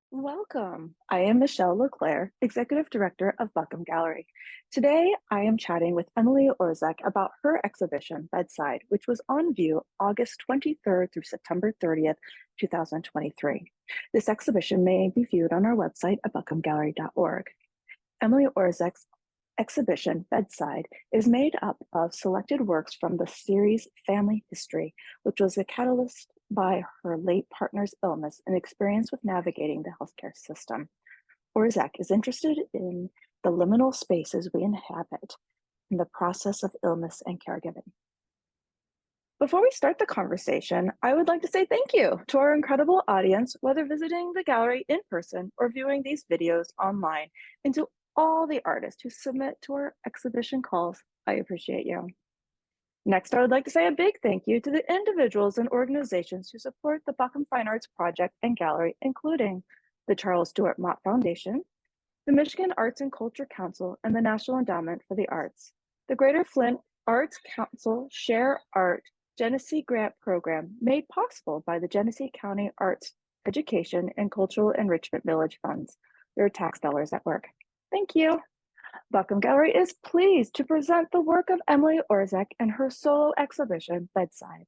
Welcome. I am Michele Leclaire, Executive Director of Buckham Gallery. Today, I am chatting with Emily Orzech about her exhibition, Bedside, which was on view August 23rd through September 30th, 2023. This exhibition may be viewed on our website at buckhamgallery.org. Emily Orzech's exhibition, Bedside, is made up of selected works from the series Family History, which was a catalyst by her late partner's illness and experience with navigating the healthcare system. Orzech is interested in the liminal spaces we inhabit in the process of illness and caregiving. Before we start the conversation, I would like to say thank you to our incredible audience, whether visiting the gallery in person or viewing these videos online, and to all the artists who submit to our exhibition calls. I appreciate you. Next, I would like to say a big thank you to the individuals and organizations who support the Buckham Fine Arts Project and Gallery, including the Charles Stewart Mott Foundation, the Michigan Arts and Culture Council, and the National Endowment for the Arts. The Greater Flint Arts Council Share Art Genesee Grant Program, made possible by the Genesee County Arts Education and Cultural Enrichment Millage funds. There are tax dollars at work. Thank you. Buckham Gallery is pleased to present the work of Emily Orzech and her solo exhibition, Bedside.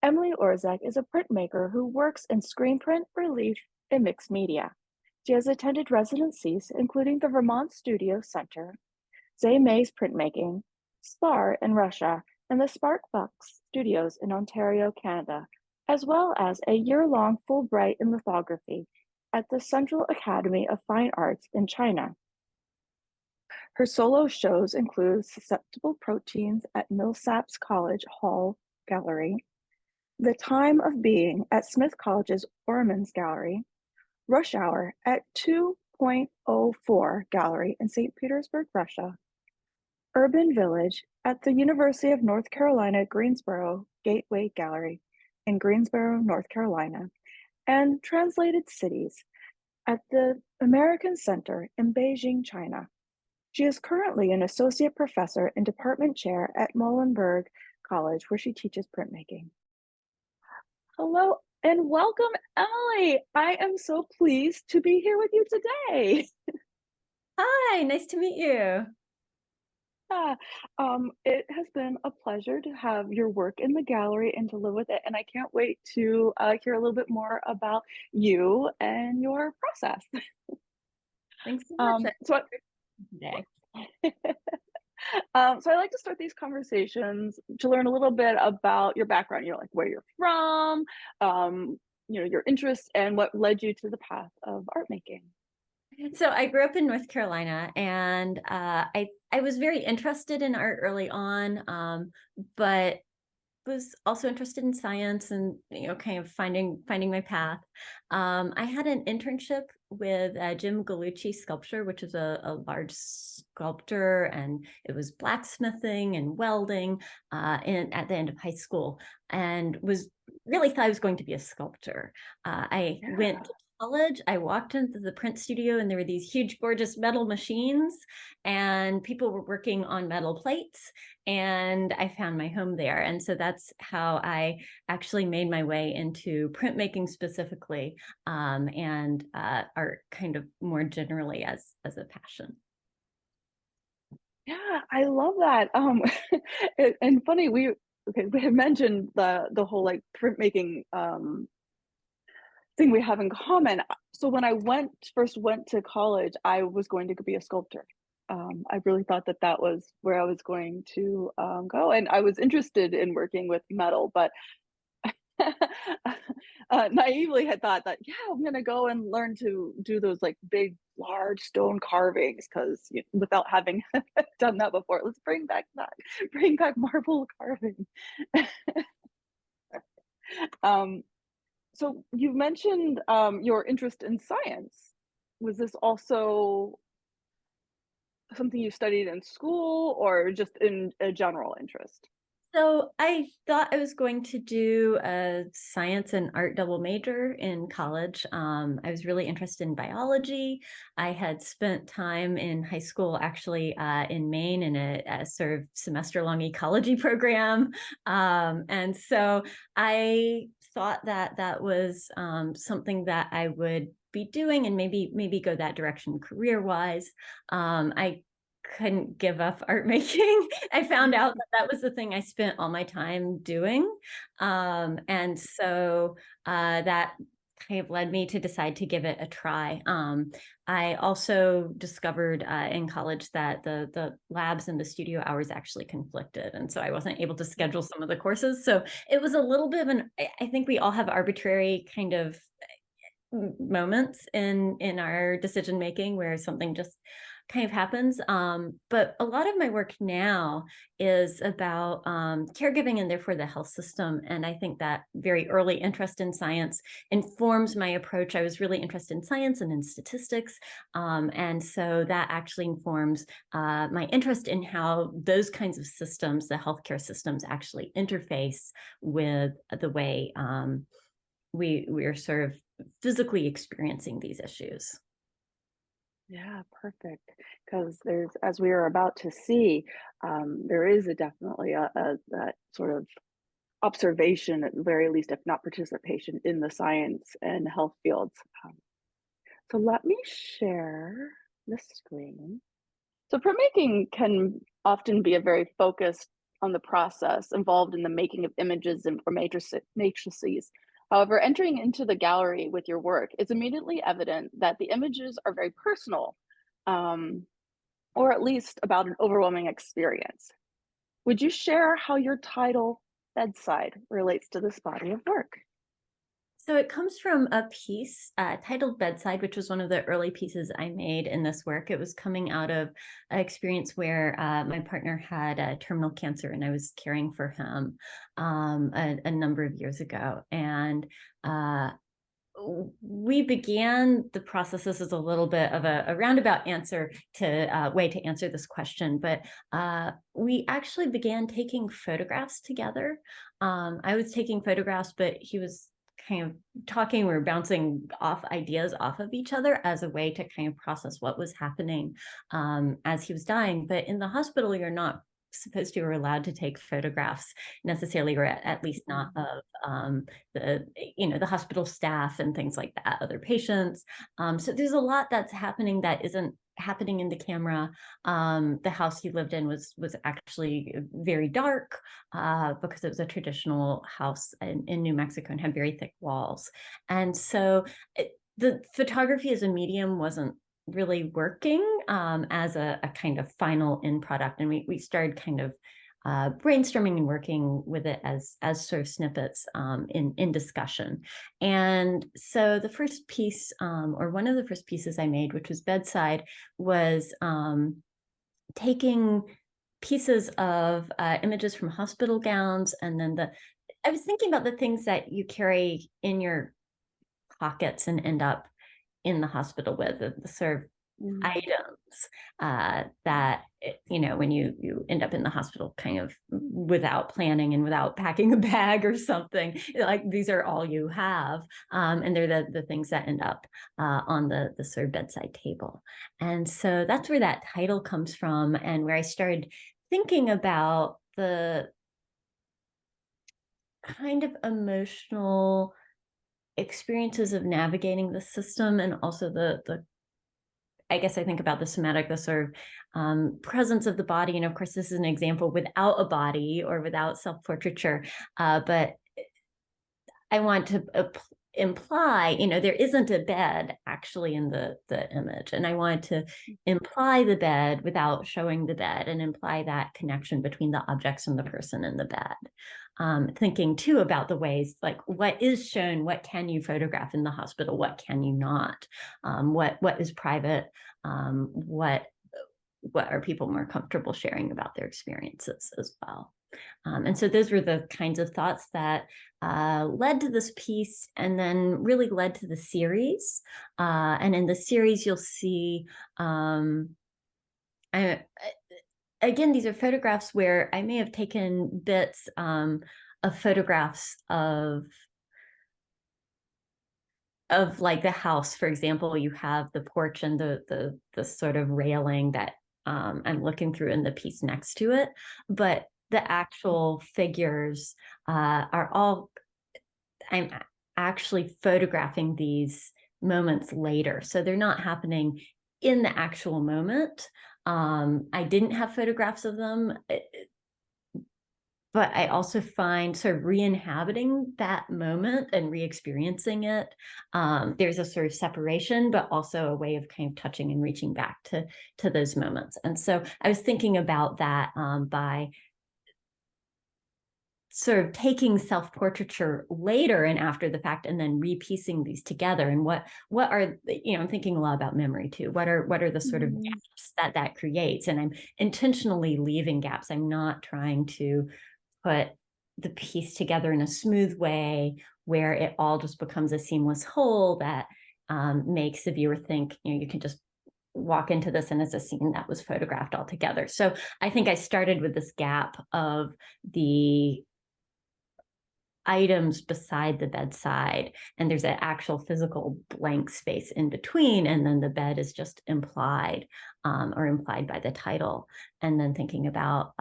Emily Orzech is a printmaker who works in screen print, relief, and mixed media. She has attended residencies, including the Vermont Studio Center, Zay May's Printmaking, SPAR in Russia, and the Sparkbucks Studios in Ontario, Canada, as well as a year-long Fulbright in lithography at the Central Academy of Fine Arts in China. Her solo shows include Susceptible Proteins at Millsaps College Hall Gallery, The Time of Being at Smith College's Ormans Gallery, Rush Hour at 2.04 Gallery in St. Petersburg, Russia, Urban Village at the University of North Carolina Greensboro Gateway Gallery in Greensboro, North Carolina, and Translated Cities at the American Center in Beijing, China. She is currently an associate professor and department chair at Muhlenberg College, where she teaches printmaking. Hello and welcome, Emily. I am so pleased to be here with you today. Hi, nice to meet you. Yeah, it has been a pleasure to have your work in the gallery and to live with it. And I can't wait to hear a little bit more about you and your process. Thanks so much So today. So I like to start these conversations to learn a little bit about your background, like where you're from, your interests and what led you to the path of art making. So I grew up in North Carolina, and I was very interested in art early on, but was also interested in science and kind of finding my path. I had an internship with Jim Gallucci Sculpture, which is a large sculptor, and it was blacksmithing and welding at the end of high school, and was really thought I was going to be a sculptor. I went to college. I walked into the print studio, and there were these huge, gorgeous metal machines, and people were working on metal plates, and I found my home there. And so that's how I actually made my way into printmaking specifically, and art kind of more generally as a passion. Yeah, I love that. And funny, we had mentioned the whole like printmaking thing we have in common. So when I first went to college, I was going to be a sculptor. I really thought that was where I was going to go, and I was interested in working with metal, but naively had thought that, yeah, I'm gonna go and learn to do those like big, large stone carvings because without having done that before, let's bring back marble carving. um, so you mentioned your interest in science. Was this also something you studied in school or just in a general interest? So I thought I was going to do a science and art double major in college. I was really interested in biology. I had spent time in high school, actually, in Maine in a sort of semester-long ecology program. And so I thought that was something that I would be doing and maybe go that direction career-wise. I couldn't give up art making. I found out that was the thing I spent all my time doing. And so that kind of led me to decide to give it a try. I also discovered in college that the labs and the studio hours actually conflicted. And so I wasn't able to schedule some of the courses. So it was a little bit of I think we all have arbitrary kind of moments in our decision making where something just kind of happens. But a lot of my work now is about caregiving and therefore the health system. And I think that very early interest in science informs my approach. I was really interested in science and in statistics. And so that actually informs my interest in how those kinds of systems, the healthcare systems, actually interface with the way we're sort of physically experiencing these issues. Yeah, perfect. Because there's, as we are about to see, there is definitely that sort of observation, at the very least, if not participation, in the science and health fields. So let me share the screen. So printmaking can often be a very focused on the process involved in the making of images or matrices. However, entering into the gallery with your work, it's immediately evident that the images are very personal, or at least about an overwhelming experience. Would you share how your title, Bedside, relates to this body of work? So it comes from a piece titled Bedside, which was one of the early pieces I made in this work. It was coming out of an experience where my partner had terminal cancer and I was caring for him a number of years ago. And we began the process. This is a little bit of a roundabout answer to way to answer this question, but we actually began taking photographs together. I was taking photographs, but he was kind of talking. We were bouncing off ideas off of each other as a way to kind of process what was happening as he was dying. But in the hospital, you're not supposed to or allowed to take photographs necessarily, or at least not of the hospital staff and things like that, other patients. So there's a lot that's happening that isn't happening in the camera. The house he lived in was actually very dark because it was a traditional house in New Mexico and had very thick walls. And so the photography as a medium wasn't really working as a kind of final end product. And we started kind of brainstorming and working with it as sort of snippets in discussion. And so the first piece, or one of the first pieces I made, which was Bedside, was taking pieces of images from hospital gowns. And then I was thinking about the things that you carry in your pockets and end up in the hospital with, the sort of items that, when you end up in the hospital kind of without planning and without packing a bag or something, like these are all you have. And they're the things that end up on the sort of bedside table. And so that's where that title comes from, and where I started thinking about the kind of emotional experiences of navigating the system, and also the I guess I think about the somatic, the sort of presence of the body. And of course, this is an example without a body or without self-portraiture, but I want to imply, there isn't a bed actually in the image. And I want to imply the bed without showing the bed, and imply that connection between the objects and the person in the bed. Thinking too about the ways, like what is shown, what can you photograph in the hospital, what can you not, what is private, what are people more comfortable sharing about their experiences as well. And so those were the kinds of thoughts that led to this piece, and then really led to the series. And in the series, you'll see, again, these are photographs where I may have taken bits of photographs of like the house. For example, you have the porch and the sort of railing that I'm looking through in the piece next to it. But the actual figures are all, I'm actually photographing these moments later. So they're not happening in the actual moment. I didn't have photographs of them, but I also find sort of re-inhabiting that moment and re-experiencing it. There's a sort of separation, but also a way of kind of touching and reaching back to those moments. And so I was thinking about that by sort of taking self-portraiture later and after the fact, and then repiecing these together. And what are, I'm thinking a lot about memory too. What are the sort of gaps that creates? And I'm intentionally leaving gaps. I'm not trying to put the piece together in a smooth way where it all just becomes a seamless whole that makes the viewer think, you can just walk into this and it's a scene that was photographed all together. So I think I started with this gap of the items beside the bedside, and there's an actual physical blank space in between, and then the bed is just implied or implied by the title. And then thinking about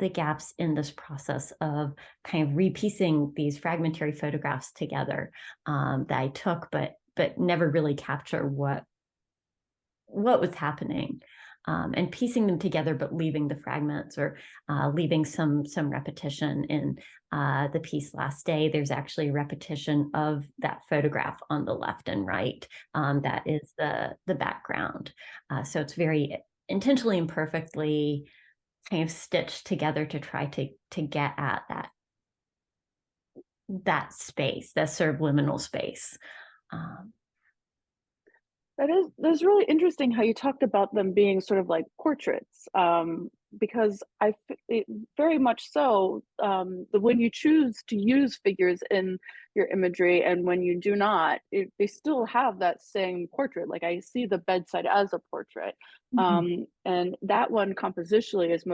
the gaps in this process of kind of repiecing these fragmentary photographs together that I took, but never really capture what was happening, and piecing them together, but leaving the fragments or leaving some repetition. In the piece Last Day, there's actually a repetition of that photograph on the left and right. That is the background. So it's very intentionally and perfectly kind of stitched together to try to get at that space, that sort of liminal space. That's really interesting how you talked about them being sort of like portraits, because very much so, when you choose to use figures in your imagery and when you do not, they still have that same portrait. Like I see the bedside as a portrait, and that one compositionally is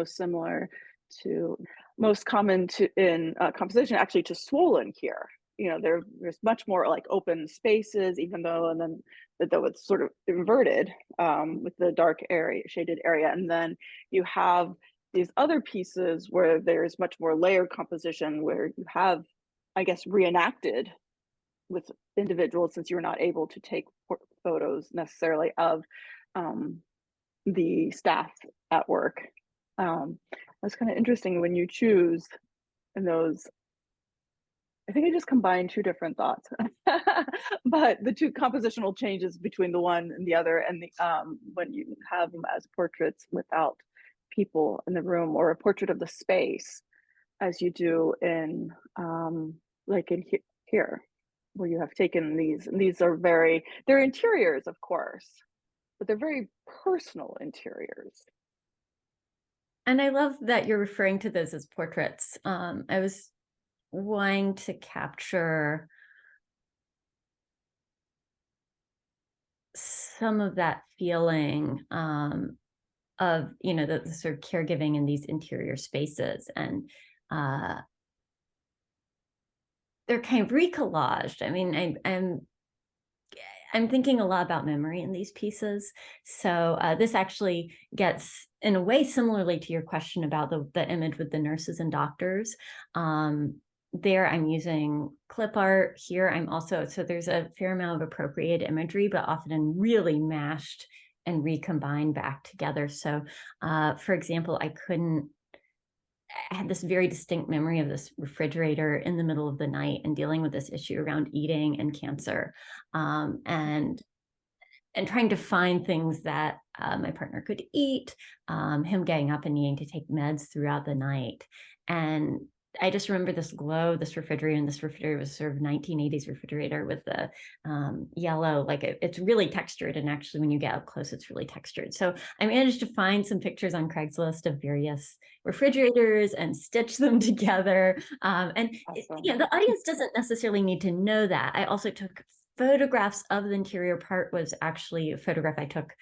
most common in composition actually to Swollen here. There's much more like open spaces, even though, and then though it's sort of inverted with the dark area, shaded area. And then you have these other pieces where there's much more layered composition, where you have, I guess, reenacted with individuals, since you're not able to take photos necessarily of the staff at work. That's kind of interesting when you choose in those. I think I just combined two different thoughts, but the two compositional changes between the one and the other, and when you have them as portraits without people in the room, or a portrait of the space, as you do in like in here, where you have taken these, and these are they're interiors, of course, but they're very personal interiors. And I love that you're referring to those as portraits. I was wanting to capture some of that feeling of the sort of caregiving in these interior spaces, and they're kind of recollaged. I mean, I'm thinking a lot about memory in these pieces. So this actually gets, in a way, similarly to your question about the image with the nurses and doctors. There I'm using clip art. Here I'm also, so there's a fair amount of appropriated imagery, but often really mashed and recombined back together. So for example, I had this very distinct memory of this refrigerator in the middle of the night and dealing with this issue around eating and cancer, and trying to find things that my partner could eat, him getting up and needing to take meds throughout the night. And I just remember this glow, this refrigerator, and this refrigerator was sort of 1980s refrigerator with the yellow, like it's really textured. And actually, when you get up close, it's really textured. So I managed to find some pictures on Craigslist of various refrigerators and stitch them together. And awesome. The audience doesn't necessarily need to know that. I also took photographs of the interior part. Was actually a photograph I took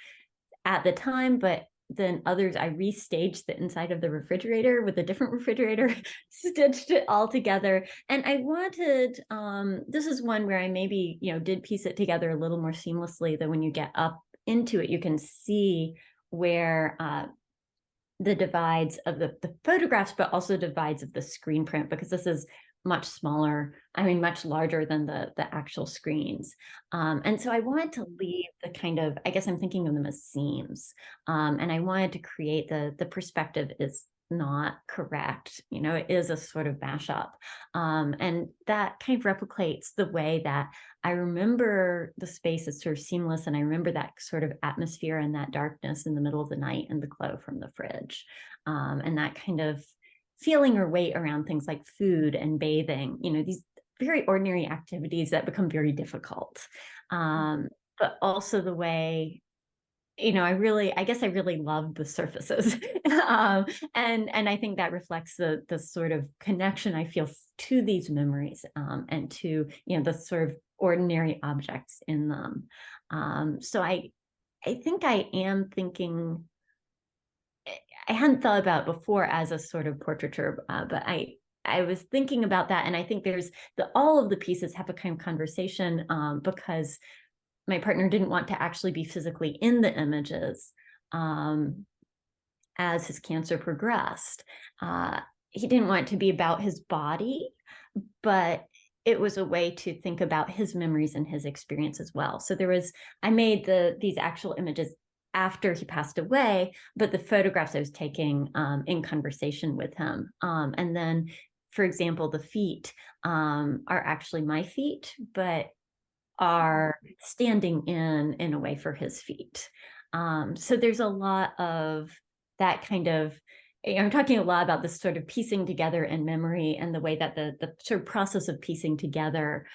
at the time, but then others, I restaged the inside of the refrigerator with a different refrigerator, stitched it all together. And I wanted, this is one where I maybe, did piece it together a little more seamlessly, that when you get up into it, you can see where the divides of the photographs, but also divides of the screen print, because this is much smaller, I mean, much larger than the actual screens. And so I wanted to leave the kind of, I guess I'm thinking of them as seams. And I wanted to create the perspective is not correct. You know, it is a sort of mashup. And that kind of replicates the way that I remember the space as sort of seamless. And I remember that sort of atmosphere and that darkness in the middle of the night and the glow from the fridge. And that kind of feeling or weight around things like food and bathing, you know, these very ordinary activities that become very difficult. But also the way, you know, I guess I really love the surfaces. And I think that reflects the sort of connection I feel to these memories, and to, you know, the sort of ordinary objects in them. So I think I am thinking, I hadn't thought about it before as a sort of portraiture, but I was thinking about that, and I think there's all of the pieces have a kind of conversation, because my partner didn't want to actually be physically in the images as his cancer progressed. He didn't want it to be about his body, but it was a way to think about his memories and his experience as well. So I made these actual images after he passed away, but the photographs I was taking in conversation with him. And then, for example, the feet are actually my feet, but are standing in a way for his feet. So there's a lot of that kind of, I'm talking a lot about this sort of piecing together in memory and the way that the sort of process of piecing together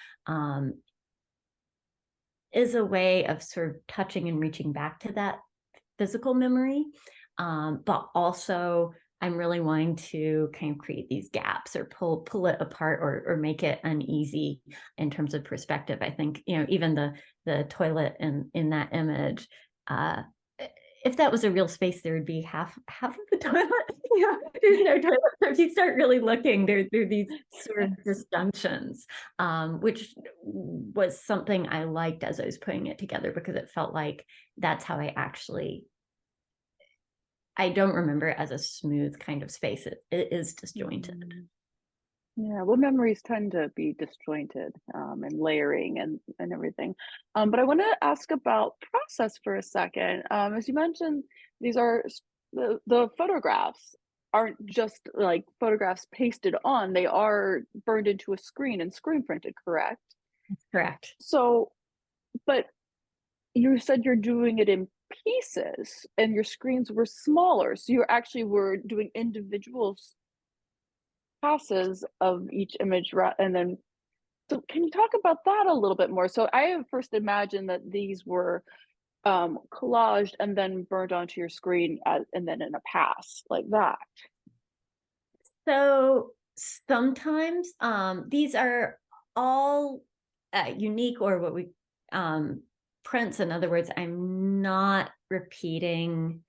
is a way of sort of touching and reaching back to that physical memory. But also I'm really wanting to kind of create these gaps or pull it apart or make it uneasy in terms of perspective. I think, you know, even the toilet in that image, if that was a real space, there would be half of the toilet. You know, there's no toilet. So if you start really looking, there are these sort of disjunctions, which was something I liked as I was putting it together, because it felt like that's how I don't remember it as a smooth kind of space. It is disjointed. Yeah, well, memories tend to be disjointed, and layering and everything. But I want to ask about process for a second. As you mentioned, these are the photographs aren't just like photographs pasted on; they are burned into a screen and screen printed, correct? Correct. So, but you said you're doing it in pieces, and your screens were smaller, so you actually were doing individual passes of each image, and then so can you talk about that a little bit more? So I have first imagined that these were collaged and then burned onto your screen and then in a pass like that. So sometimes these are all unique, or what we prints. In other words, I'm not repeating.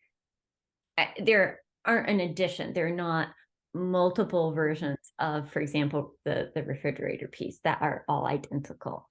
There aren't an addition. They're not multiple versions of, for example, the refrigerator piece that are all identical.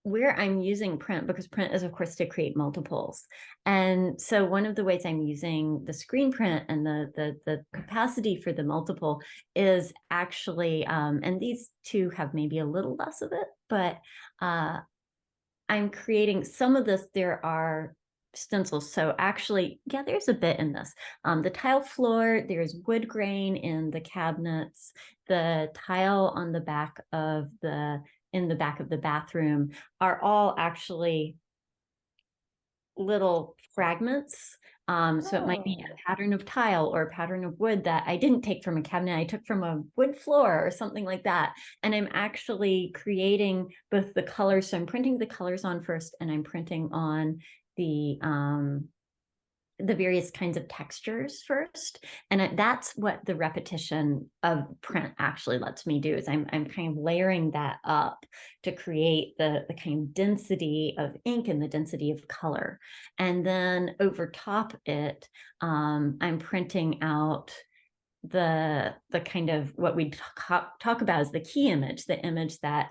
Where I'm using print, because print is, of course, to create multiples. And so one of the ways I'm using the screen print and the capacity for the multiple is actually, and these two have maybe a little less of it, but I'm creating some of this. There are stencils. So actually, yeah, there's a bit in this. The tile floor, there's wood grain in the cabinets, the tile on the back of in the back of the bathroom are all actually little fragments. So it might be a pattern of tile or a pattern of wood that I didn't take from a cabinet, I took from a wood floor or something like that. And I'm actually creating both the colors. So I'm printing the colors on first, and I'm printing on the various kinds of textures first. And that's what the repetition of print actually lets me do, is I'm kind of layering that up to create the kind of density of ink and the density of color. And then over top it, I'm printing out the kind of what we talk about as the key image, the image that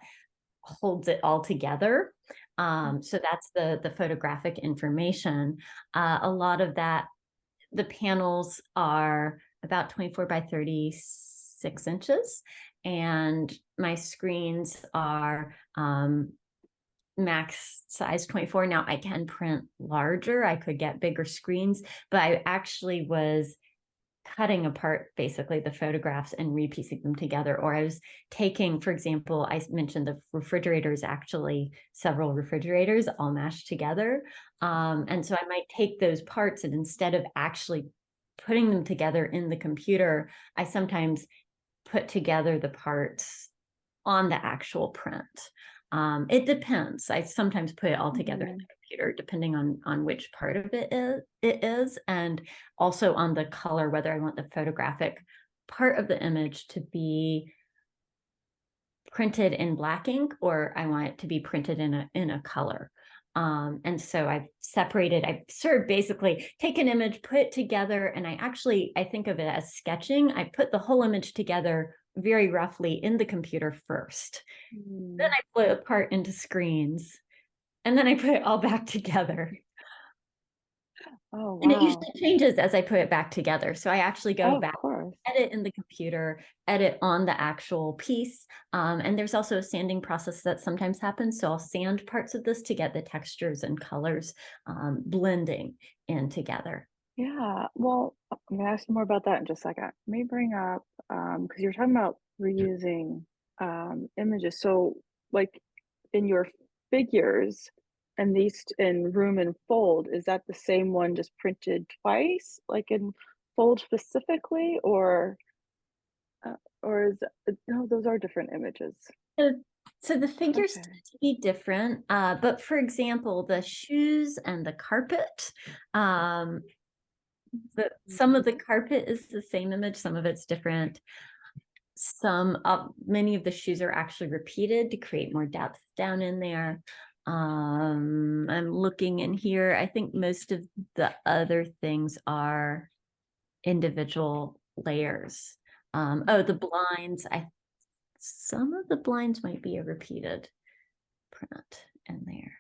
holds it all together. So that's the photographic information. A lot of that, the panels are about 24 by 36 inches. and my screens are max size 24. Now I can print larger, I could get bigger screens, but I actually was cutting apart basically the photographs and repiecing them together. Or I was taking, for example, I mentioned the refrigerators, actually several refrigerators all mashed together. And so I might take those parts, and instead of actually putting them together in the computer, I sometimes put together the parts on the actual print. It depends. I sometimes put it all together in the computer, depending on which part of it is, and also on the color, whether I want the photographic part of the image to be printed in black ink or I want it to be printed in a color. And so I've separated, I've sort of basically take an image, put it together, and I think of it as sketching. I put the whole image together very roughly in the computer first. Then I split it apart into screens, and then I put it all back together. Oh, And it wow. usually changes as I put it back together. So I actually go back, Of course. edit in the computer, edit on the actual piece. And there's also a sanding process that sometimes happens. So I'll sand parts of this to get the textures and colors blending in together. Yeah, well, I'm gonna ask you more about that in just a second. Let me bring up, because you're talking about reusing images. So, like in your figures and these in room and fold, is that the same one just printed twice, like in fold specifically, or is no, those are different images. So the figures Okay. tend to be different, but for example, the shoes and the carpet, some of the carpet is the same image, some of it's different. Many of the shoes are actually repeated to create more depth down in there. I'm looking in here. I think most of the other things are individual layers. The blinds. Some of the blinds might be a repeated print in there.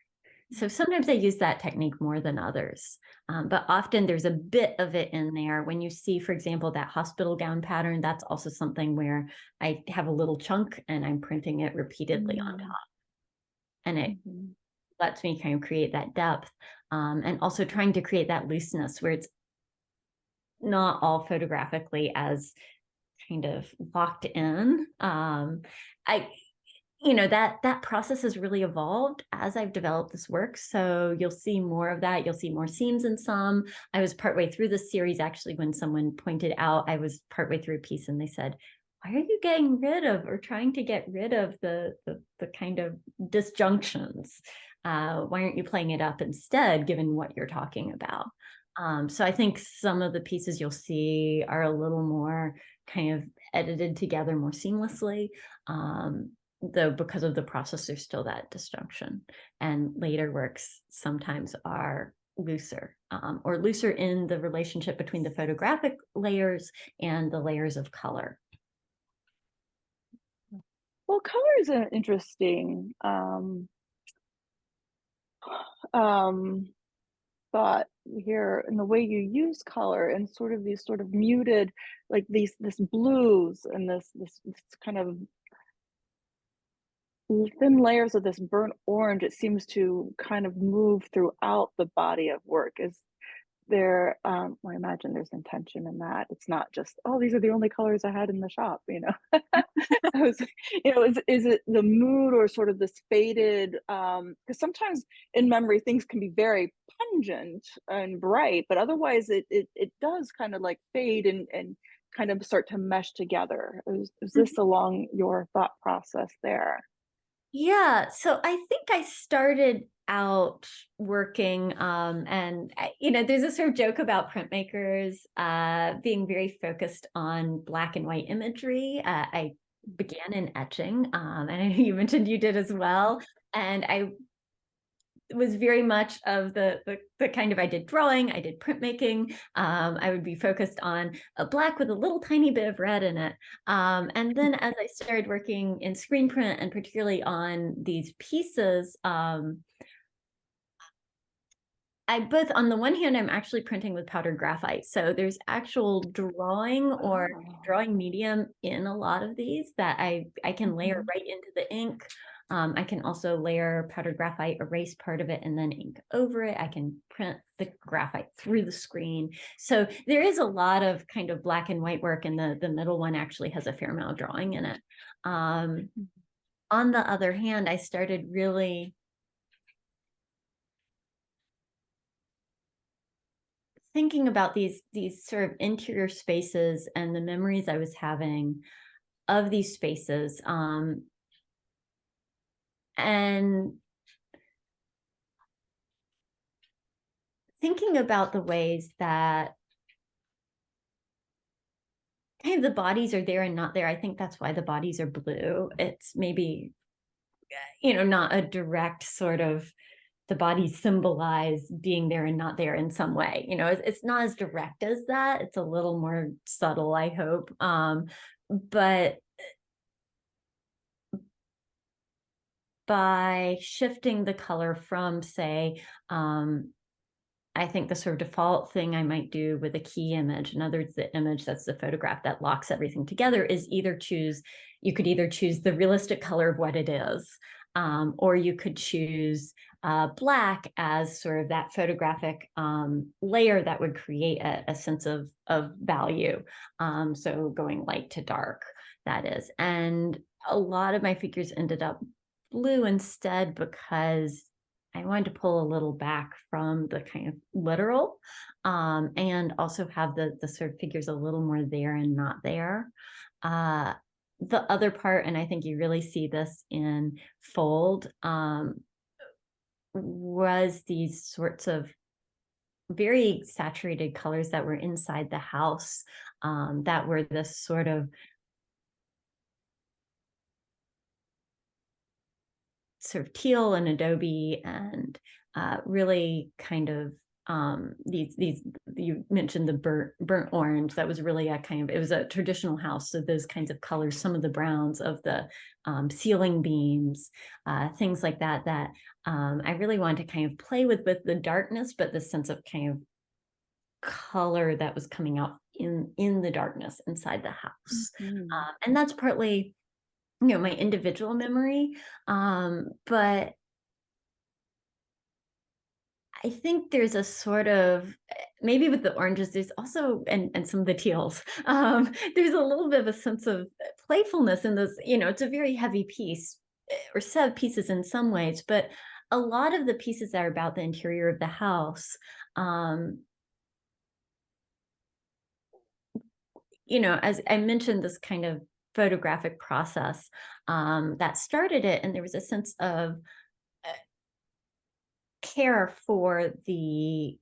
So sometimes I use that technique more than others, but often there's a bit of it in there. When you see, for example, that hospital gown pattern, that's also something where I have a little chunk and I'm printing it repeatedly on top. And it lets me kind of create that depth, and also trying to create that looseness where it's not all photographically as kind of locked in. That process has really evolved as I've developed this work. So you'll see more of that. You'll see more seams in some. I was partway through the series, actually, when someone pointed out, I was partway through a piece and they said, why are you getting rid of or trying to get rid of the kind of disjunctions? Why aren't you playing it up instead, given what you're talking about? So I think some of the pieces you'll see are a little more kind of edited together more seamlessly. Though because of the process, there's still that disjunction. And later works sometimes are looser, or looser in the relationship between the photographic layers and the layers of color. Well, color is an interesting thought here in the way you use color and sort of these sort of muted, like this blues and this kind of thin layers of this burnt orange. It seems to kind of move throughout the body of work. Is there, well, I imagine there's intention in that. It's not just, oh, these are the only colors I had in the shop, you know. I was, is it the mood or sort of this faded, because sometimes in memory things can be very pungent and bright, but otherwise it does kind of like fade and kind of start to mesh together. Is this along your thought process there? Yeah, so I think I started out working, and there's a sort of joke about printmakers being very focused on black and white imagery. I began in etching, and I know you mentioned you did as well, and I was very much of the kind of, I did drawing, I did printmaking. I would be focused on a black with a little tiny bit of red in it. And then as I started working in screen print and particularly on these pieces, both, on the one hand, I'm actually printing with powdered graphite. So there's actual drawing or drawing medium in a lot of these that I can layer right into the ink. I can also layer powdered graphite, erase part of it, and then ink over it. I can print the graphite through the screen. So there is a lot of kind of black and white work, and the middle one actually has a fair amount of drawing in it. On the other hand, I started really thinking about these sort of interior spaces and the memories I was having of these spaces, and thinking about the ways that kind of the bodies are there and not there. I think that's why the bodies are blue. It's maybe, not a direct sort of, the bodies symbolize being there and not there in some way. It's not as direct as that. It's a little more subtle, I hope. But by shifting the color from, say, I think the sort of default thing I might do with a key image, in other words, the image that's the photograph that locks everything together, is you could either choose the realistic color of what it is, or you could choose black as sort of that photographic layer that would create a sense of value. So going light to dark, that is. And a lot of my figures ended up blue instead, because I wanted to pull a little back from the kind of literal, and also have the sort of figures a little more there and not there. The other part, and I think you really see this in Fold, was these sorts of very saturated colors that were inside the house, that were this sort of teal and adobe, and really kind of these you mentioned the burnt orange. That was really it was a traditional house, so those kinds of colors, some of the browns of the ceiling beams, things like that I really wanted to kind of play with the darkness, but the sense of kind of color that was coming out in the darkness inside the house. And that's partly my individual memory, but I think there's a sort of, maybe with the oranges, there's also, and some of the teals, there's a little bit of a sense of playfulness in those. It's a very heavy piece, or set of pieces in some ways, but a lot of the pieces that are about the interior of the house, as I mentioned, this kind of photographic process that started it, and there was a sense of care for the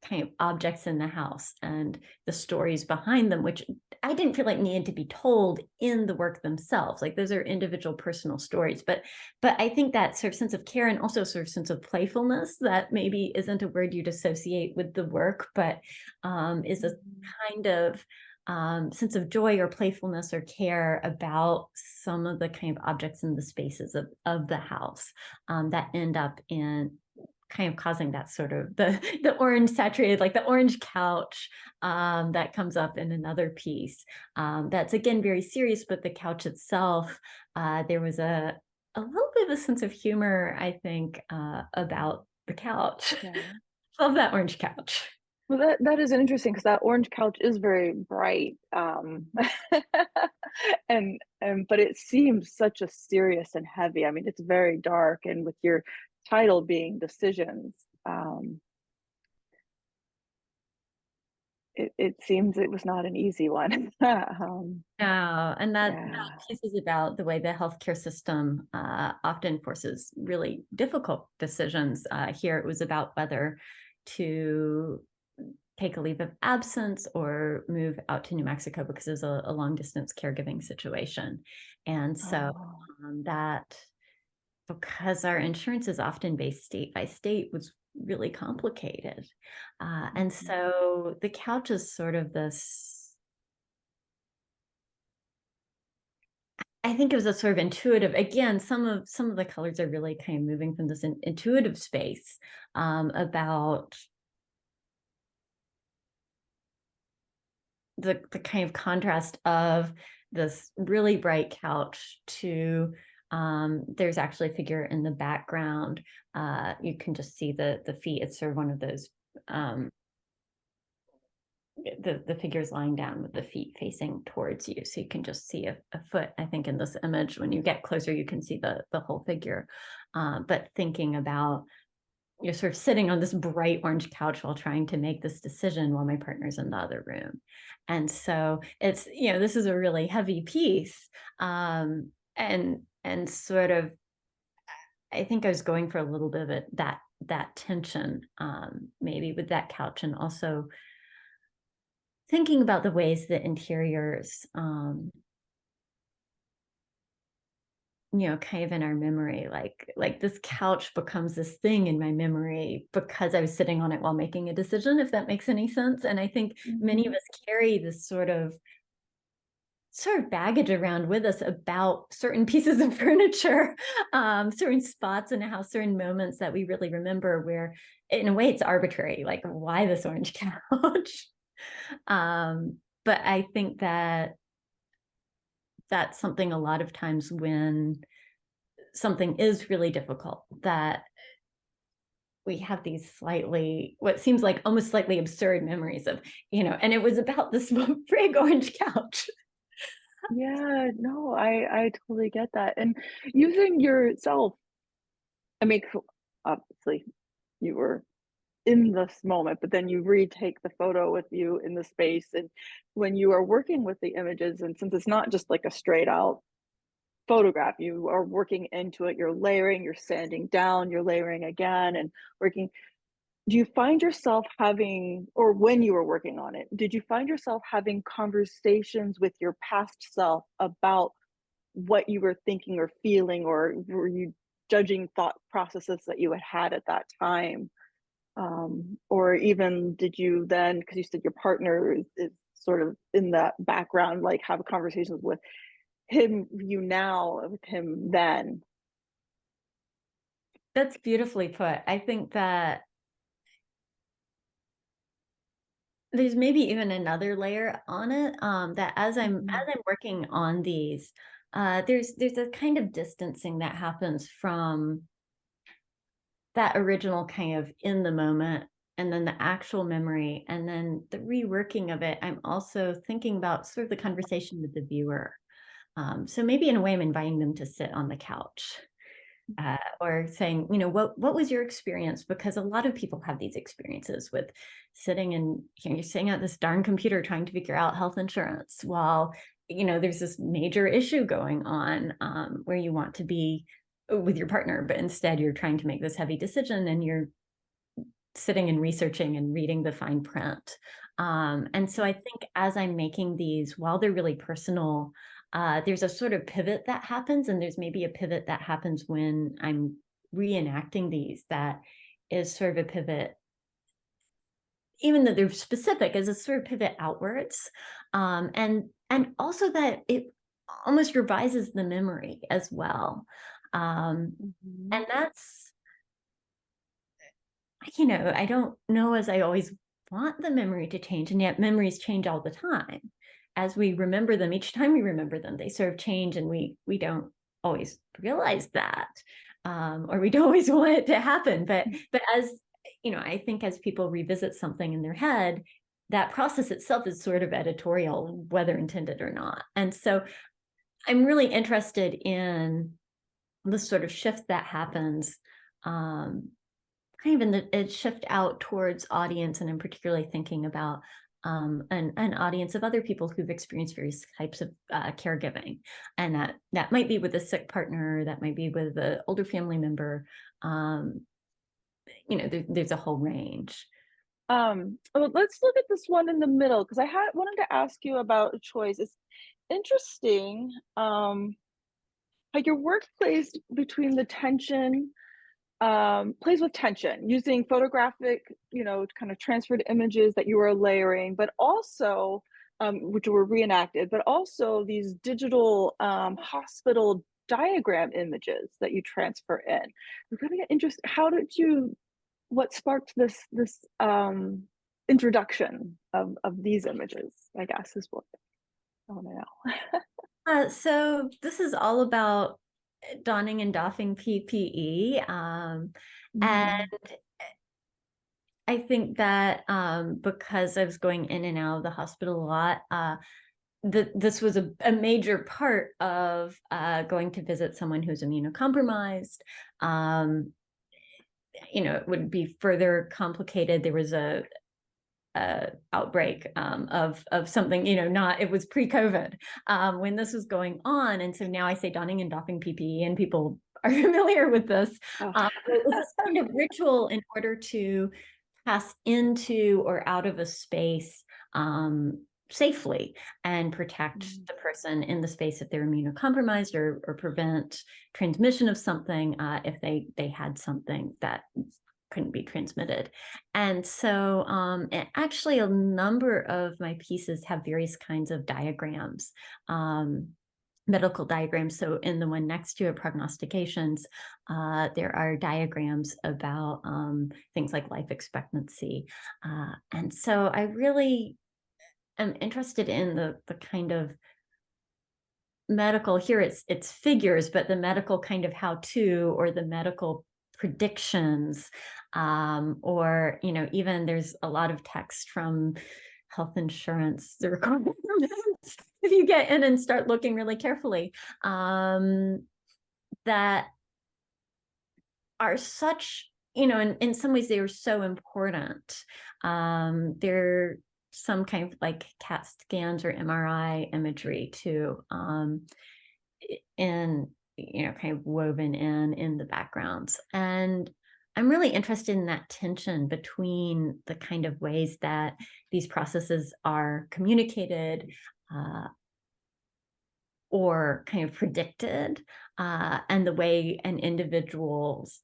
kind of objects in the house and the stories behind them, which I didn't feel like needed to be told in the work themselves. Like, those are individual personal stories, but I think that sort of sense of care, and also sort of sense of playfulness, that maybe isn't a word you'd associate with the work, but is a kind of sense of joy or playfulness or care about some of the kind of objects in the spaces of the house that end up in kind of causing that sort of the orange saturated, like the orange couch that comes up in another piece. That's again very serious, but the couch itself, there was a little bit of a sense of humor, I think, about the couch. Yeah. Love that orange couch. Well, that is interesting, because that orange couch is very bright, and but it seems such a serious and heavy. I mean, it's very dark, and with your title being decisions, it seems it was not an easy one. No, and that piece is about the way the healthcare system often forces really difficult decisions. Here it was about whether to take a leave of absence or move out to New Mexico, because it was a long distance caregiving situation. And so that, because our insurance is often based state by state, was really complicated. And so the couch is sort of this, I think it was a sort of intuitive, again, some of the colors are really kind of moving from this intuitive space about the kind of contrast of this really bright couch to there's actually a figure in the background. You can just see the feet. It's sort of one of those the figures lying down with the feet facing towards you, so you can just see a foot. I think in this image, when you get closer, you can see the whole figure. But thinking about, you're sort of sitting on this bright orange couch while trying to make this decision while my partner's in the other room. And so it's, this is a really heavy piece. And sort of, I think I was going for a little bit of that tension, maybe with that couch, and also thinking about the ways that interiors, kind of in our memory, like this couch becomes this thing in my memory because I was sitting on it while making a decision, if that makes any sense. And I think many of us carry this sort of baggage around with us about certain pieces of furniture, certain spots in a house, certain moments that we really remember, where in a way it's arbitrary, like, why this orange couch? But I think that that's something a lot of times when something is really difficult, that we have these what seems like almost slightly absurd memories of, and it was about this big orange couch. Yeah, no, I totally get that. And using yourself, I mean, obviously you were in this moment, but then you retake the photo with you in the space. And when you are working with the images, and since it's not just like a straight out photograph, you are working into it, you're layering, you're sanding down, you're layering again and working. Do you find yourself having, or when you were working on it, did you find yourself having conversations with your past self about what you were thinking or feeling, or were you judging thought processes that you had at that time? Or even did you then, because you said your partner is sort of in that background, like have conversations with you now, with him then? That's beautifully put. I think that there's maybe even another layer on it, that as I'm working on these, there's a kind of distancing that happens from that original kind of in the moment, and then the actual memory, and then the reworking of it. I'm also thinking about sort of the conversation with the viewer. So maybe in a way I'm inviting them to sit on the couch, or saying, what was your experience? Because a lot of people have these experiences with sitting and you're sitting at this darn computer trying to figure out health insurance while, there's this major issue going on, where you want to be with your partner, but instead you're trying to make this heavy decision and you're sitting and researching and reading the fine print. And so I think as I'm making these, while they're really personal, there's a sort of pivot that happens, and there's maybe a pivot that happens when I'm reenacting these that is sort of a pivot, even though they're specific, as a sort of pivot outwards, and also that it almost revises the memory as well. And that's, I don't know as I always want the memory to change, and yet memories change all the time. As we remember them, each time we remember them, they sort of change, and we don't always realize that, or we don't always want it to happen. But as I think as people revisit something in their head, that process itself is sort of editorial, whether intended or not. And so I'm really interested in the sort of shift that happens, kind of in the shift out towards audience, and I'm particularly thinking about an audience of other people who've experienced various types of caregiving, and that might be with a sick partner, that might be with an older family member. There's a whole range. Well, let's look at this one in the middle, because I wanted to ask you about a choice. It's interesting how your work plays between the tension, plays with tension, using photographic, kind of transferred images that you are layering, but also which were reenacted, but also these digital hospital diagram images that you transfer in. We're going to get interested. What sparked this introduction of these images, I guess, is what I want to know. So this is all about donning and doffing PPE. And I think that because I was going in and out of the hospital a lot, this was a major part of going to visit someone who's immunocompromised. It would be further complicated. There was a outbreak of something, it was pre-COVID when this was going on. And so now I say donning and doffing PPE and people are familiar with this. Oh. It was this kind of ritual in order to pass into or out of a space safely and protect the person in the space if they're immunocompromised or prevent transmission of something if they had something that couldn't be transmitted. And so actually a number of my pieces have various kinds of diagrams, medical diagrams. So in the one next to it, prognostications, there are diagrams about things like life expectancy. And so I really am interested in the kind of medical, here it's figures, but the medical kind of how-to or the medical predictions, or even there's a lot of text from health insurance, the requirements, if you get in and start looking really carefully, that are such, in some ways they are so important. They're some kind of like CAT scans or MRI imagery too, and kind of woven in the backgrounds. And I'm really interested in that tension between the kind of ways that these processes are communicated or kind of predicted, and the way an individual's,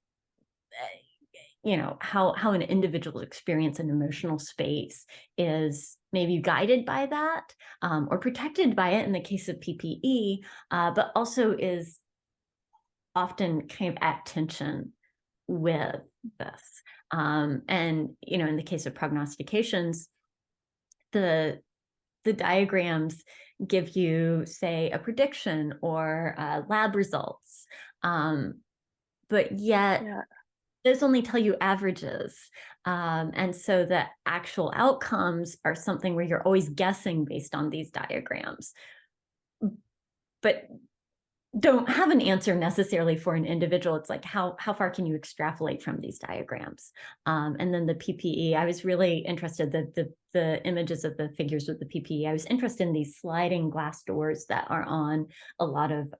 how an individual's experience in emotional space is maybe guided by that, or protected by it in the case of PPE, but also is often kind of at tension with this. And, in the case of prognostications, the diagrams give you, say, a prediction or lab results, but yet those only tell you averages. And so the actual outcomes are something where you're always guessing based on these diagrams, but don't have an answer necessarily for an individual. It's like, how far can you extrapolate from these diagrams? And then the PPE, I was really interested, the images of the figures with the PPE, I was interested in these sliding glass doors that are on a lot of,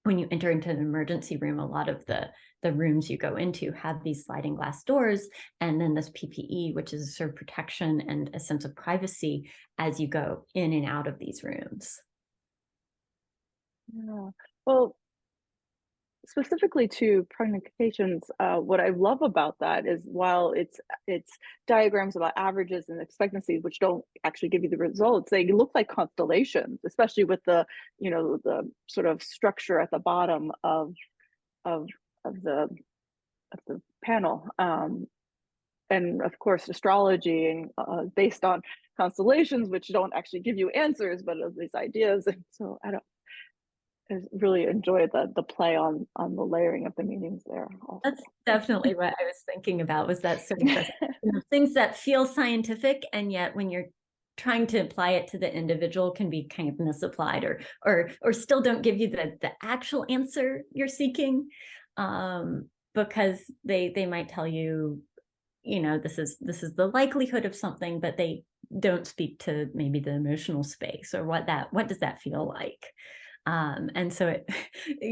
when you enter into an emergency room, a lot of the rooms you go into have these sliding glass doors, and then this PPE, which is a sort of protection and a sense of privacy as you go in and out of these rooms. Yeah. Well, specifically to prognostications, what I love about that is while it's diagrams about averages and expectancies, which don't actually give you the results, they look like constellations, especially with the the sort of structure at the bottom of the panel. And of course, astrology and based on constellations, which don't actually give you answers, but of these ideas. And so I really enjoyed the play on the layering of the meanings there. Also. That's definitely what I was thinking about, was that sort of things that feel scientific, and yet when you're trying to apply it to the individual can be kind of misapplied, or still don't give you the actual answer you're seeking, because they might tell you, this is the likelihood of something, but they don't speak to maybe the emotional space or what does that feel like. And so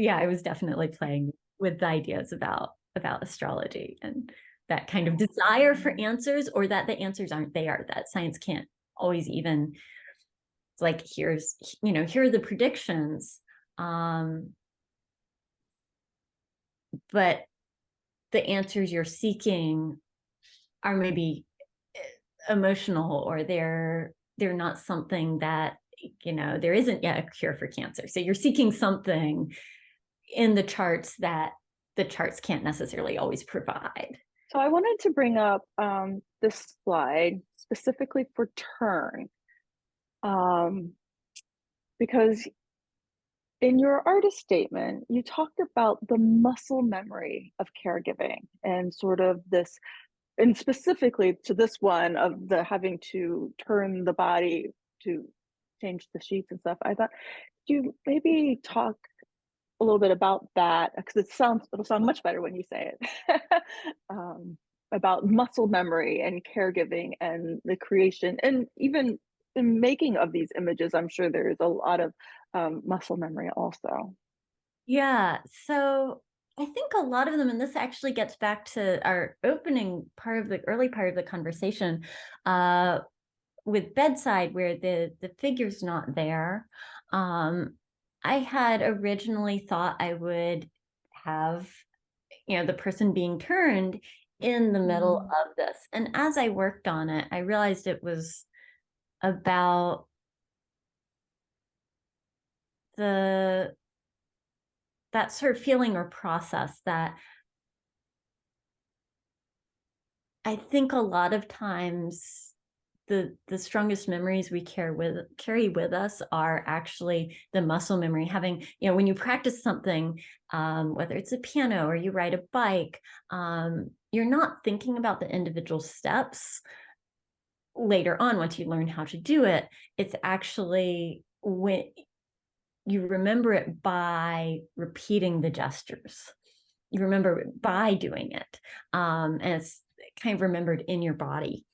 I was definitely playing with the ideas about astrology and that kind of desire for answers, or that the answers aren't there, that science can't always even, it's like, here are the predictions, but the answers you're seeking are maybe emotional, or they're they're not something that, there isn't yet a cure for cancer. So you're seeking something in the charts that the charts can't necessarily always provide. So I wanted to bring up this slide specifically for turn, because in your artist statement, you talked about the muscle memory of caregiving and sort of this, and specifically to this one of the having to turn the body to change the sheets and stuff. I thought, do you maybe talk a little bit about that? Because it'll sound much better when you say it. About muscle memory and caregiving and the creation and even the making of these images. I'm sure there's a lot of muscle memory also. Yeah, so I think a lot of them, and this actually gets back to our opening part of the early part of the conversation, with Bedside, where the figure's not there. I had originally thought I would have, the person being turned in the middle of this. And as I worked on it, I realized it was about that sort of feeling or process that I think a lot of times the strongest memories we carry with us are actually the muscle memory. Having, when you practice something, whether it's a piano or you ride a bike, you're not thinking about the individual steps later on once you learn how to do it. It's actually when you remember it by repeating the gestures. You remember it by doing it. And it's kind of remembered in your body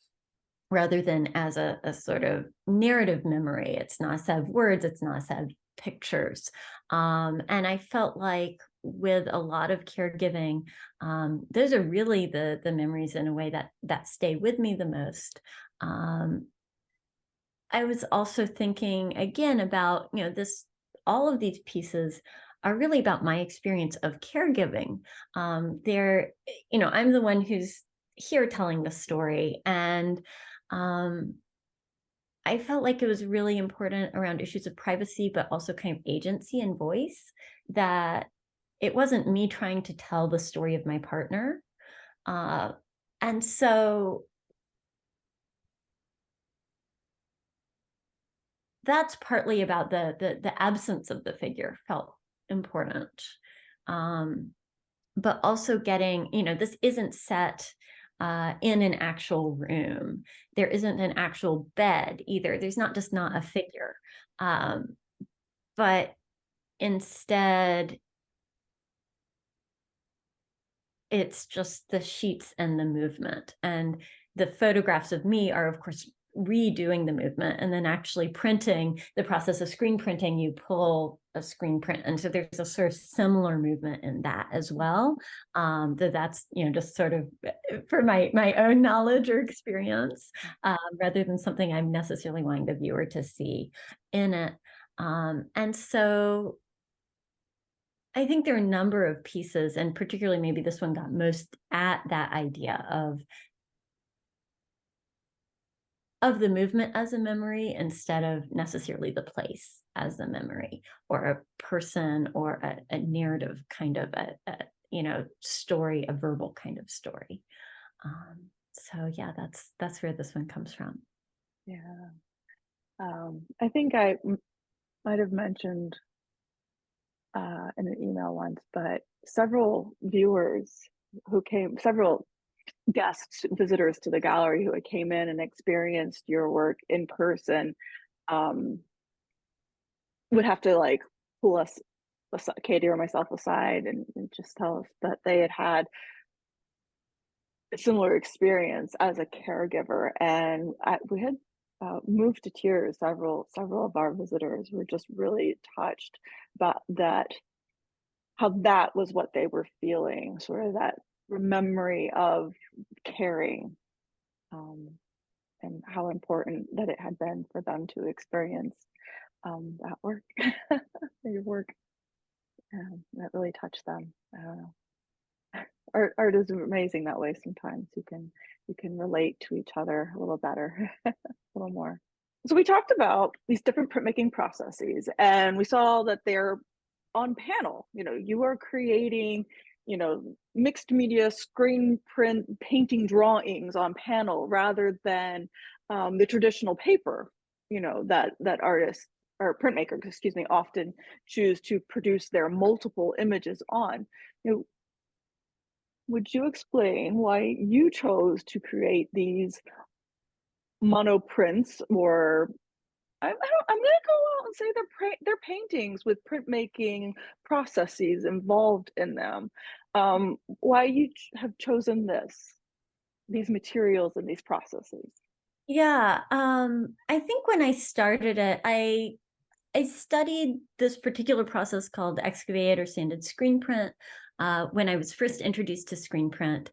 rather than as a sort of narrative memory. It's not a set of words, it's not a set of pictures. And I felt like with a lot of caregiving, those are really the memories in a way that stay with me the most. I was also thinking again about, all of these pieces are really about my experience of caregiving. They're, I'm the one who's here telling the story. And I felt like it was really important around issues of privacy, but also kind of agency and voice, that it wasn't me trying to tell the story of my partner. And so that's partly about the absence of the figure felt important. But also getting, this isn't set in an actual room. There isn't an actual bed either. There's not a figure. But instead, it's just the sheets and the movement. And the photographs of me are, of course, redoing the movement, and then actually printing. The process of screen printing, you pull a screen print, and so there's a sort of similar movement in that as well. That's just sort of for my own knowledge or experience, rather than something I'm necessarily wanting the viewer to see in it. And so I think there are a number of pieces, and particularly maybe this one got most at that idea of the movement as a memory instead of necessarily the place as a memory, or a person, or a narrative kind of a story, a verbal kind of story. So yeah, that's where this one comes from. Yeah. I think I might have mentioned in an email once, but several guests, visitors to the gallery who came in and experienced your work in person, would have to like pull us, Katie or myself, aside and just tell us that they had a similar experience as a caregiver, and we had moved to tears. Several of our visitors were just really touched about that, how that was what they were feeling, sort of that memory of caring, and how important that it had been for them to experience that work, your work. That really touched them. I don't know. Art is amazing that way. Sometimes you can relate to each other a little better, a little more. So we talked about these different printmaking processes, and we saw that they're on panel. You are creating, mixed media screen print painting drawings on panel rather than the traditional paper, that artists or printmakers, excuse me, often choose to produce their multiple images on. Would you explain why you chose to create these monoprints, or I'm gonna go out and say they're paintings with printmaking processes involved in them. Why you have chosen these materials and these processes? Yeah, I think when I started it, I studied this particular process called excavated or sanded screen print when I was first introduced to screen print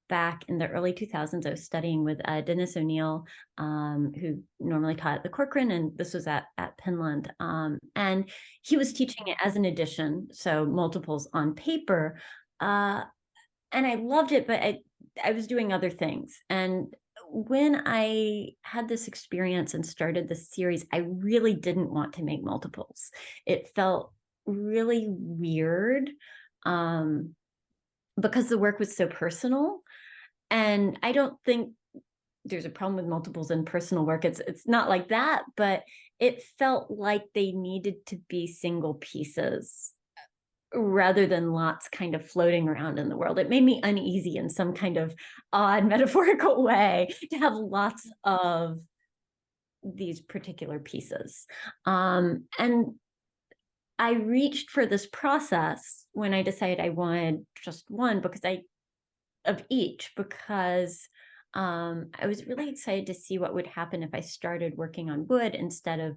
back in the early 2000s. I was studying with Dennis O'Neill, who normally taught at the Corcoran, and this was at Penland. And he was teaching it as an addition, so multiples on paper. And I loved it, but I was doing other things. And when I had this experience and started this series, I really didn't want to make multiples. It felt really weird because the work was so personal. And I don't think there's a problem with multiples in personal work. It's not like that, but it felt like they needed to be single pieces rather than lots kind of floating around in the world. It made me uneasy in some kind of odd metaphorical way to have lots of these particular pieces. And I reached for this process when I decided I wanted just one of each, because I was really excited to see what would happen if I started working on wood instead of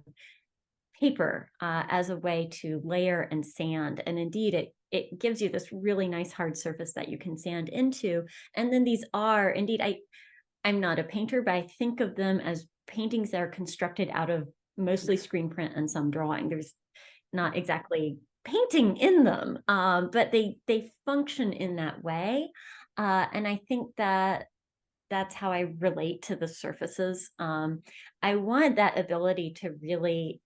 paper as a way to layer and sand. And indeed, it gives you this really nice hard surface that you can sand into. And then these are, indeed, I'm not a painter, but I think of them as paintings that are constructed out of mostly screen print and some drawing. There's not exactly painting in them, but they function in that way. And I think that's how I relate to the surfaces. I wanted that ability to really,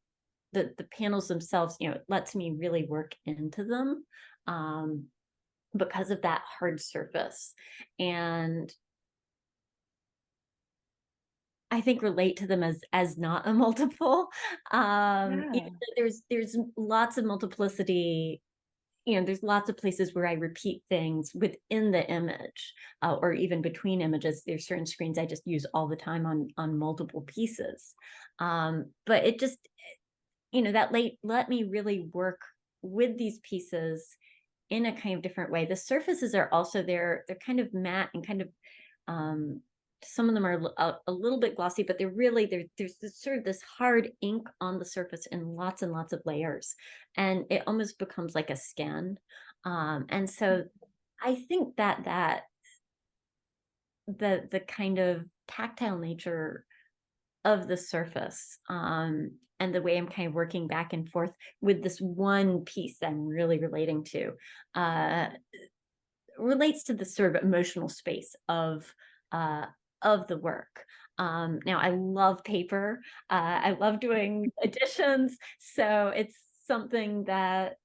the panels themselves, it lets me really work into them because of that hard surface. And I think relate to them as not a multiple. Yeah. There's lots of multiplicity. There's lots of places where I repeat things within the image, or even between images. There's certain screens I just use all the time on multiple pieces. But it just, that let me really work with these pieces in a kind of different way. The surfaces are also they're kind of matte and kind of some of them are a little bit glossy, but there's this sort of this hard ink on the surface in lots and lots of layers, and it almost becomes like a skin. And so I think that the kind of tactile nature of the surface, and the way I'm kind of working back and forth with this one piece that I'm really relating to, relates to the sort of emotional space of the work. Now I love paper. I love doing editions. So it's something that,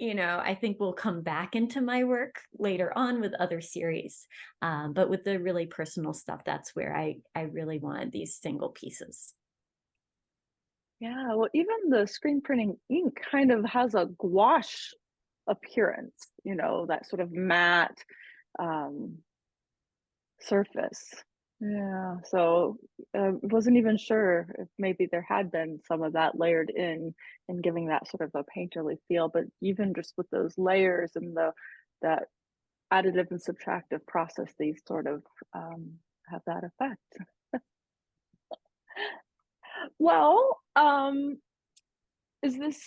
I think will come back into my work later on with other series. But with the really personal stuff, that's where I really wanted these single pieces. Yeah, well, even the screen printing ink kind of has a gouache appearance, that sort of matte um, surface. Yeah, so wasn't even sure if maybe there had been some of that layered in and giving that sort of a painterly feel, but even just with those layers and that additive and subtractive process, these sort of have that effect. Well, is this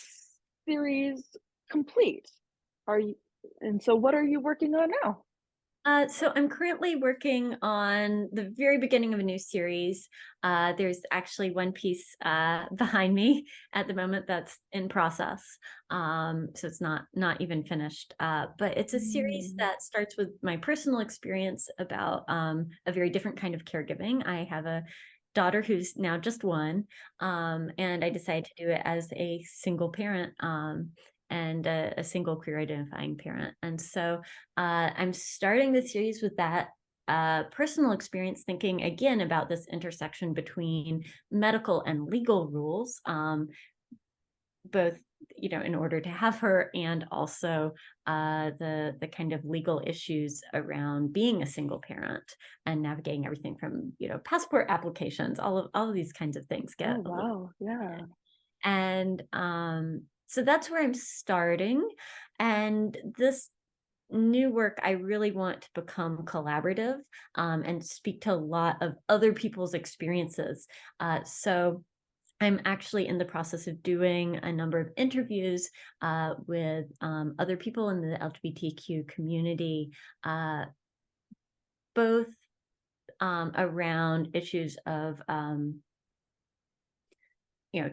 series complete? Are you, and so what are you working on now? So I'm currently working on the very beginning of a new series. There's actually one piece behind me at the moment that's in process. So it's not even finished. But it's a series Mm. that starts with my personal experience about a very different kind of caregiving. I have a daughter who's now just one, and I decided to do it as a single parent, and a single queer identifying parent. And so I'm starting the series with that personal experience, thinking again about this intersection between medical and legal rules, both in order to have her, and also the kind of legal issues around being a single parent and navigating everything from passport applications, all of these kinds of things Oh, get a little. wow. Yeah. And so that's where I'm starting. And this new work, I really want to become collaborative, and speak to a lot of other people's experiences. So I'm actually in the process of doing a number of interviews with other people in the LGBTQ community, both around issues of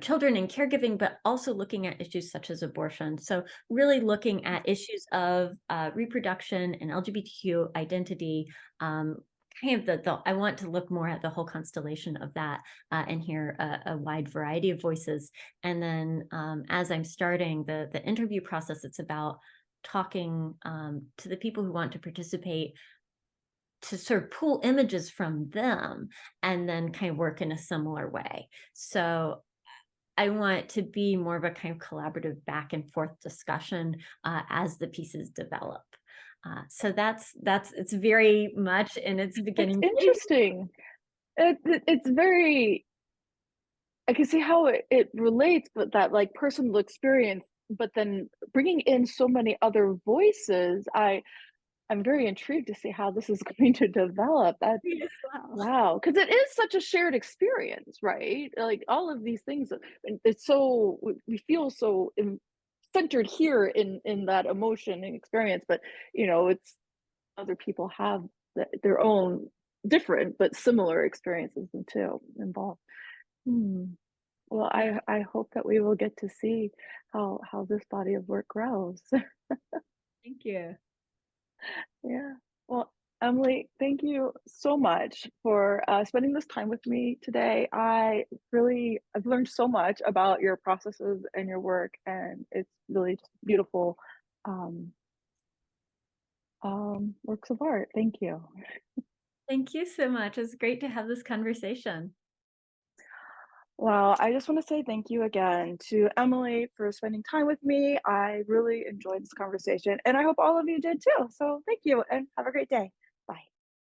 children and caregiving, but also looking at issues such as abortion. So really looking at issues of reproduction and LGBTQ identity, kind of I want to look more at the whole constellation of that, and hear a wide variety of voices. And then as I'm starting the interview process, it's about talking to the people who want to participate, to sort of pull images from them and then kind of work in a similar way. So I want it to be more of a kind of collaborative back and forth discussion as the pieces develop. So it's very much in its It's beginning days. interesting. It's very, I can see how it relates, but that like personal experience, but then bringing in so many other voices, I'm very intrigued to see how this is going to develop. That's Me as well. wow, because it is such a shared experience, right? Like all of these things, and it's so we feel so centered here in that emotion and experience, but it's other people have their own different but similar experiences and too involved. Hmm. Well, Yeah, I hope that we will get to see how this body of work grows. thank you. Yeah. Well, Emily, thank you so much for spending this time with me today. I've learned so much about your processes and your work, and it's really just beautiful um, works of art. Thank you. Thank you so much. It's great to have this conversation. Well, I just want to say thank you again to Emily for spending time with me. I really enjoyed this conversation, and I hope all of you did too. So thank you, and have a great day.